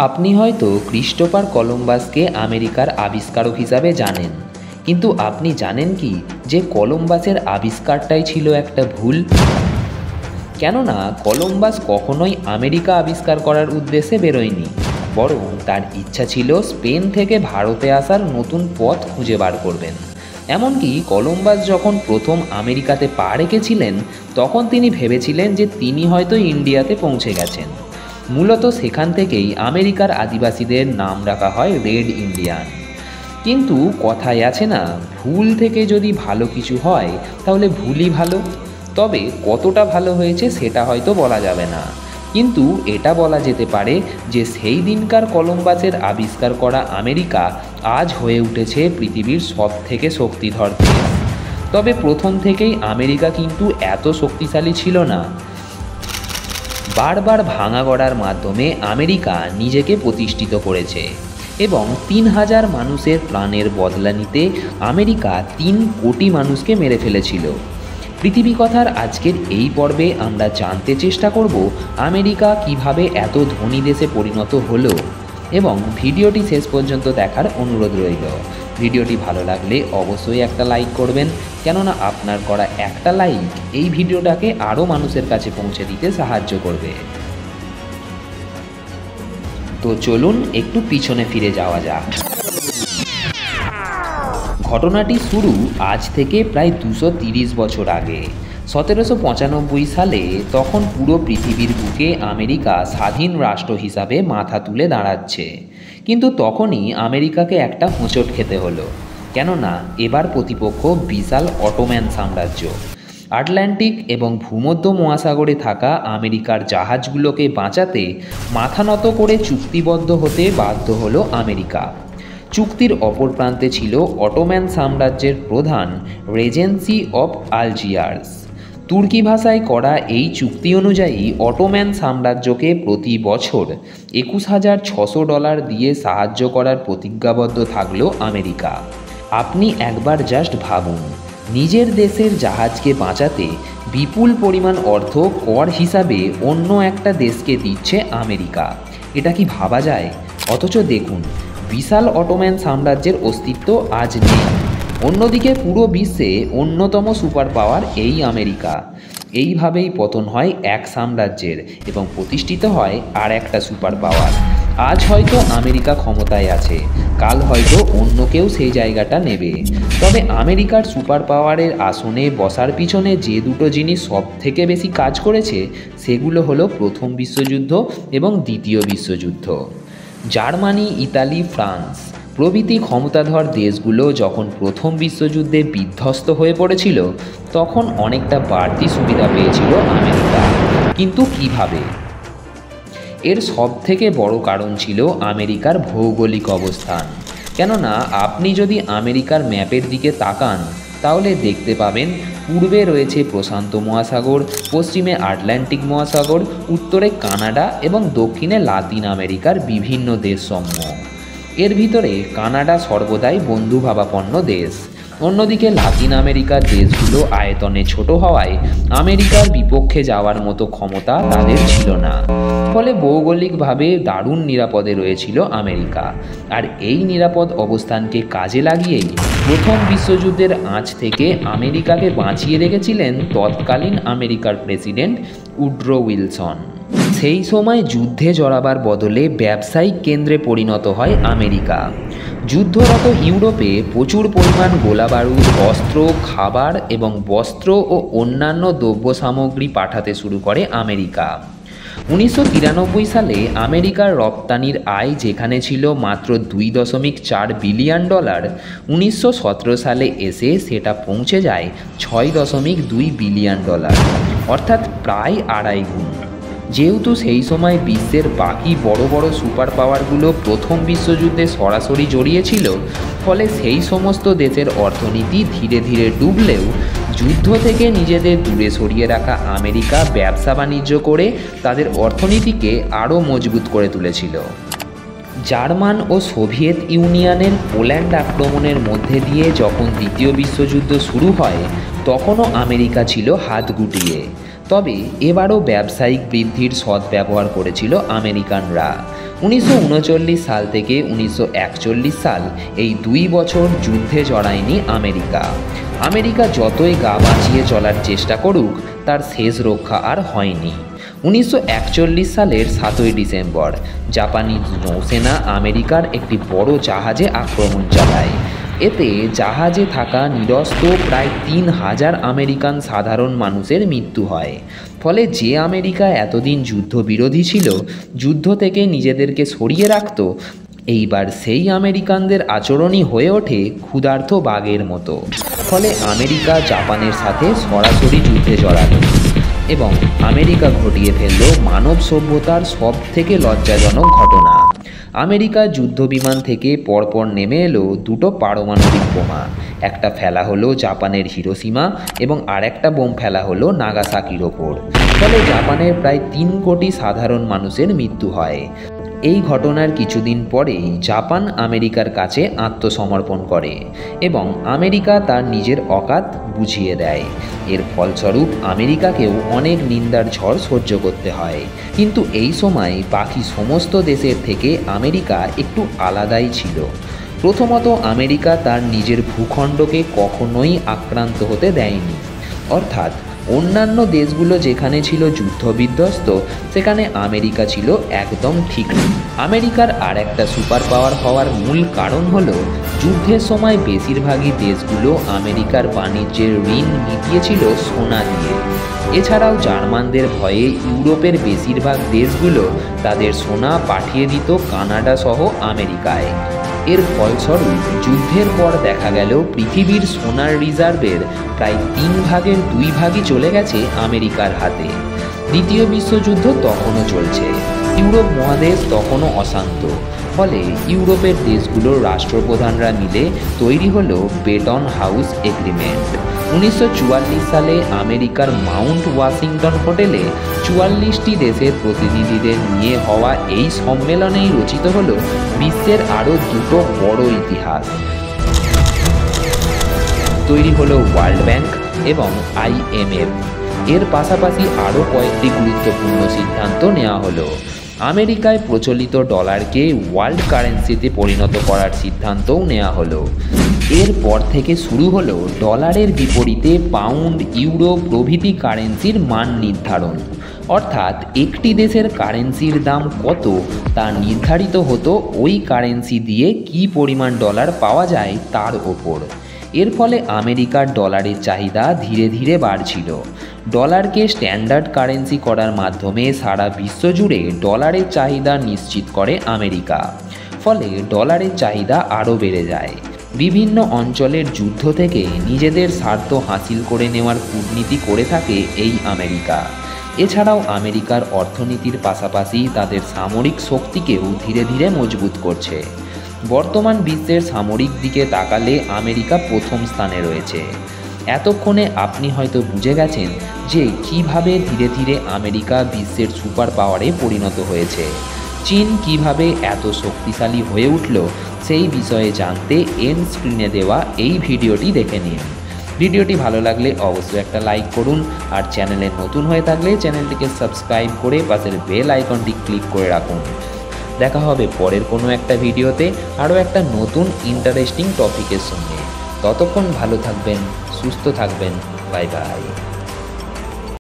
আপনি হয়তো ক্রিস্টোফার কলম্বাসকে আমেরিকার আবিষ্কারক হিসাবে জানেন, কিন্তু আপনি জানেন কি যে কলম্বাসের আবিষ্কারটাই ছিল একটা ভুল? কেননা কলম্বাস কখনোই আমেরিকা আবিষ্কার করার উদ্দেশ্যে বেরোয়নি, বরং তার ইচ্ছা ছিল স্পেন থেকে ভারতে আসার নতুন পথ খুঁজে বার করবেন। এমনকি কলম্বাস যখন প্রথম আমেরিকাতে পা রেখেছিলেন, তখন তিনি ভেবেছিলেন যে তিনি হয়তো ইন্ডিয়াতে পৌঁছে গেছেন। মূলত সেখান থেকেই আমেরিকার আদিবাসীদের নাম রাখা হয় রেড ইন্ডিয়ান। কিন্তু কথায় আছে না, ভুল থেকে যদি ভালো কিছু হয় তাহলে ভুলই ভালো। তবে কতটা ভালো হয়েছে সেটা হয়তো বলা যাবে না, কিন্তু এটা বলা যেতে পারে যে সেই দিনকার কলম্বাসের আবিষ্কার করা আমেরিকা আজ হয়ে উঠেছে পৃথিবীর সবথেকে শক্তিধর দেশ। তবে প্রথম থেকেই আমেরিকা কিন্তু এত শক্তিশালী ছিল না। বারবার ভাঙা গড়ার মাধ্যমে আমেরিকা নিজেকে প্রতিষ্ঠিত করেছে এবং ৩,০০০ মানুষের প্রাণের বদলা নিতে আমেরিকা ৩ কোটি মানুষকে মেরে ফেলেছিল। পৃথিবী কথার আজকের এই পর্বে আমরা জানতে চেষ্টা করব আমেরিকা কিভাবে এত ধনী দেশে পরিণত হলো, এবং ভিডিওটি শেষ পর্যন্ত দেখার অনুরোধ রইল। ভিডিওটি ভালো লাগলে অবশ্যই একটা লাইক করবেন, কেননা আপনার করা একটা লাইক এই ভিডিওটাকে আরও মানুষের কাছে পৌঁছে দিতে সাহায্য করবে। তো চলুন একটু পিছনে ফিরে যাওয়া যাক। ঘটনাটি শুরু আজ থেকে প্রায় 230 বছর আগে। 1795 সালে তখন পুরো পৃথিবীর বুকে আমেরিকা স্বাধীন রাষ্ট্র হিসাবে মাথা তুলে দাঁড়াচ্ছে। কিন্তু তখনই আমেরিকাকে একটা হোঁচট খেতে হলো, কেননা এবার প্রতিপক্ষ বিশাল অটোম্যান সাম্রাজ্য। আটলান্টিক এবং ভূমধ্য মহাসাগরে থাকা আমেরিকার জাহাজগুলোকে বাঁচাতে মাথা নত করে চুক্তিবদ্ধ হতে বাধ্য হলো আমেরিকা। চুক্তির অপর প্রান্তে ছিল অটোম্যান সাম্রাজ্যের প্রধান রেজেন্সি অফ আলজিয়ার্স। তুর্কি ভাষায় করা এই চুক্তি অনুযায়ী অটোম্যান সাম্রাজ্যকে প্রতি বছর $21,600 দিয়ে সাহায্য করার প্রতিজ্ঞাবদ্ধ থাকল আমেরিকা। আপনি একবার জাস্ট ভাবুন, নিজের দেশের জাহাজকে বাঁচাতে বিপুল পরিমাণ অর্থ কর হিসাবে অন্য একটা দেশকে দিচ্ছে আমেরিকা। এটা কি ভাবা যায়? অথচ দেখুন, বিশাল অটোম্যান সাম্রাজ্যের অস্তিত্ব আজ নেই। অন্যদিকে পুরো বিশ্বে অন্যতম সুপার পাওয়ার এই আমেরিকা। এইভাবেই পতন হয় এক সাম্রাজ্যের এবং প্রতিষ্ঠিত হয় আর একটা সুপার পাওয়ার। আজ হয়তো আমেরিকা ক্ষমতায় আছে, কাল হয়তো অন্য কেউ সেই জায়গাটা নেবে। তবে আমেরিকার সুপার পাওয়ারের আসনে বসার পিছনে যে দুটো জিনিস সব থেকে বেশি কাজ করেছে, সেগুলো হলো প্রথম বিশ্বযুদ্ধ এবং দ্বিতীয় বিশ্বযুদ্ধ। জার্মানি, ইতালি, ফ্রান্স প্রভৃতি ক্ষমতাধর দেশগুলো যখন প্রথম বিশ্বযুদ্ধে বিধ্বস্ত হয়ে পড়েছিল, তখন অনেকটা বাড়তি সুবিধা পেয়েছিল আমেরিকা। কিন্তু কিভাবে? এর সবথেকে বড় কারণ ছিল আমেরিকার ভৌগোলিক অবস্থান। কেননা আপনি যদি আমেরিকার ম্যাপের দিকে তাকান, তাহলে দেখতে পাবেন পূর্বে রয়েছে প্রশান্ত মহাসাগর, পশ্চিমে আটলান্টিক মহাসাগর, উত্তরে কানাডা এবং দক্ষিণে লাতিন আমেরিকার বিভিন্ন দেশসমূহ। এর ভিতরে কানাডা সর্বদাই বন্ধুভাবাপন্ন দেশ। অন্যদিকে লাতিন আমেরিকার দেশগুলো আয়তনে ছোট হওয়ায় আমেরিকার বিপক্ষে যাওয়ার মতো ক্ষমতা তাদের ছিল না। ফলে ভৌগোলিকভাবে দারুণ নিরাপদে রয়েছিল আমেরিকা। আর এই নিরাপদ অবস্থানকে কাজে লাগিয়েই প্রথম বিশ্বযুদ্ধের আঁচ থেকে আমেরিকাকে বাঁচিয়ে রেখেছিলেন তৎকালীন আমেরিকার প্রেসিডেন্ট উড্রো উইলসন। সেই সময় যুদ্ধে জড়াবার বদলে ব্যবসায়িক কেন্দ্রে পরিণত হয় আমেরিকা। যুদ্ধরত ইউরোপে প্রচুর পরিমাণ গোলাবারুদ, অস্ত্র, খাবার এবং বস্ত্র ও অন্যান্য দ্রব্য সামগ্রী পাঠাতে শুরু করে আমেরিকা। 1993 সালে আমেরিকার রপ্তানির আয় যেখানে ছিল মাত্র $2.4 বিলিয়ন, 1917 সালে এসে সেটা পৌঁছে যায় $6.2 বিলিয়ন, অর্থাৎ প্রায় 2.5 গুণ। যেহেতু সেই সময় বিশ্বের বাকি বড় বড় সুপার পাওয়ারগুলো প্রথম বিশ্বযুদ্ধে সরাসরি জড়িয়েছিল, ফলে সেই সমস্ত দেশের অর্থনীতি ধীরে ধীরে ডুবলেও যুদ্ধ থেকে নিজেদের দূরে সরিয়ে রাখা আমেরিকা ব্যবসা বাণিজ্য করে তাদের অর্থনীতিকে আরও মজবুত করে তুলেছিল। জার্মান ও সোভিয়েত ইউনিয়নের পোল্যান্ড আক্রমণের মধ্যে দিয়ে যখন দ্বিতীয় বিশ্বযুদ্ধ শুরু হয়, তখনও আমেরিকা ছিল হাত গুটিয়ে। তবে এবারও ব্যবসায়িক বৃদ্ধির সদ্ব্যবহার করেছিল আমেরিকানরা। 1939 সাল থেকে 1941 সাল এই 2 বছর যুদ্ধে জড়ায়নি আমেরিকা। আমেরিকা যতই গা বাঁচিয়ে চলার চেষ্টা করুক, তার শেষ রক্ষা আর হয়নি। 1941 সালের 7ই ডিসেম্বর জাপানি নৌসেনা আমেরিকার একটি বড় জাহাজে আক্রমণ চালায়। এতে জাহাজে থাকা নিরস্ত্র প্রায় 3000 আমেরিকান সাধারণ মানুষের মৃত্যু হয়। ফলে যে আমেরিকা এতদিন যুদ্ধবিরোধী ছিল, যুদ্ধ থেকে নিজেদেরকে সরিয়ে রাখত, এইবার সেই আমেরিকানদের আচরণই হয়ে ওঠে ক্ষুধার্ত বাঘের মতো। ফলে আমেরিকা জাপানের সাথে সরাসরি যুদ্ধে জড়ালো এবং আমেরিকা ঘটিয়ে ফেলল মানব সভ্যতার সবথেকে লজ্জাজনক ঘটনা। আমেরিকা যুদ্ধবিমান থেকে পরপর নেমে এলো 2টো পারমাণবিক বোমা। একটা ফেলা হলো জাপানের হিরোশিমা এবং আরেকটা বোম ফেলা হলো নাগাসাকির ওপর। ফলে জাপানের প্রায় 3 কোটি সাধারণ মানুষের মৃত্যু হয়। এই ঘটনার কিছুদিন পরেই জাপান আমেরিকার কাছে আত্মসমর্পণ করে এবং আমেরিকা তার নিজের অকাত বুঝিয়ে দেয়। এর ফলস্বরূপ আমেরিকাকেও অনেক নিন্দার ঝড় সহ্য করতে হয়। কিন্তু এই সময় বাকি সমস্ত দেশের থেকে আমেরিকা একটু আলাদাই ছিল। প্রথমত, আমেরিকা তার নিজের ভূখণ্ডকে কখনোই আক্রান্ত হতে দেয়নি। অর্থাৎ অন্যান্য দেশগুলো যেখানে ছিল যুদ্ধবিধ্বস্ত, সেখানে আমেরিকা ছিল একদম ঠিক। আমেরিকার আর একটা সুপার পাওয়ার হওয়ার মূল কারণ হলো যুদ্ধের সময় বেশিরভাগই দেশগুলো আমেরিকার বাণিজ্যের ঋণ মিটিয়েছিল সোনা দিয়ে। এছাড়াও জার্মানদের ভয়ে ইউরোপের বেশিরভাগ দেশগুলো তাদের সোনা পাঠিয়ে দিত কানাডা সহ আমেরিকায়। এর ফলস্বরূপ যুদ্ধের পর দেখা গেল পৃথিবীর সোনার রিজার্ভের প্রায় 3 ভাগের 2 ভাগই চলে গেছে আমেরিকার হাতে। দ্বিতীয় বিশ্বযুদ্ধ তখনও চলছে, ইউরোপ মহাদেশ তখনও অশান্ত। ফলে ইউরোপের দেশগুলোর রাষ্ট্রপ্রধানরা মিলে তৈরি হলো বেটন হাউস এগ্রিমেন্ট। 1944 সালে আমেরিকার মাউন্ট ওয়াশিংটন হোটেলে 44টি দেশের প্রতিনিধিদের নিয়ে হওয়া এই সম্মেলনেই রচিত হলো বিশ্বের আরও 2টো বড় ইতিহাস। তৈরি হলো ওয়ার্ল্ড ব্যাংক এবং IMF। এর পাশাপাশি আরও কয়েকটি গুরুত্বপূর্ণ সিদ্ধান্ত নেওয়া হলো। আমেরিকায় প্রচলিত ডলারকে ওয়ার্ল্ড কারেন্সিতে পরিণত করার সিদ্ধান্তও নেওয়া হলো। এরপর থেকে শুরু হলো ডলারের বিপরীতে পাউন্ড, ইউরো প্রভৃতি কারেন্সির মান নির্ধারণ। অর্থাৎ একটি দেশের কারেন্সির দাম কত তা নির্ধারিত হতো ওই কারেন্সি দিয়ে কী পরিমাণ ডলার পাওয়া যায় তার ওপর। এর ফলে আমেরিকার ডলারের চাহিদা ধীরে ধীরে বাড়ছিল। ডলারকে স্ট্যান্ডার্ড কারেন্সি করার মাধ্যমে সারা বিশ্ব জুড়ে ডলারের চাহিদা নিশ্চিত করে আমেরিকা। ফলে ডলারের চাহিদা আরও বেড়ে যায়। বিভিন্ন অঞ্চলের যুদ্ধ থেকে নিজেদের স্বার্থ হাসিল করে নেওয়ার কূটনীতি করে থাকে এই আমেরিকা। এছাড়াও আমেরিকার অর্থনীতির পাশাপাশি তাদের সামরিক শক্তিকেও ধীরে ধীরে মজবুত করছে। বর্তমান বিশ্বের সামরিক দিকে তাকালে আমেরিকা প্রথম স্থানে রয়েছে। এতক্ষণে আপনি হয়তো বুঝে গেছেন যে কিভাবে ধীরে ধীরে আমেরিকা বিশ্বের সুপার পাওয়ারে পরিণত হয়েছে। চীন কিভাবে এত শক্তিশালী হয়ে উঠল সেই বিষয়ে জানতে এন্ড স্ক্রিনে দেওয়া এই ভিডিওটি দেখে নিন। ভিডিওটি ভালো লাগলে অবশ্যই একটা লাইক করুন, আর চ্যানেলে নতুন হয়ে থাকলে চ্যানেলটিকে সাবস্ক্রাইব করে পাশের বেল আইকনটি ক্লিক করে রাখুন। দেখা হবে পরের কোনো একটা ভিডিওতে আরও একটা নতুন ইন্টারেস্টিং টপিকের সঙ্গে। ততক্ষণ ভালো থাকবেন, সুস্থ থাকবেন। Bye bye.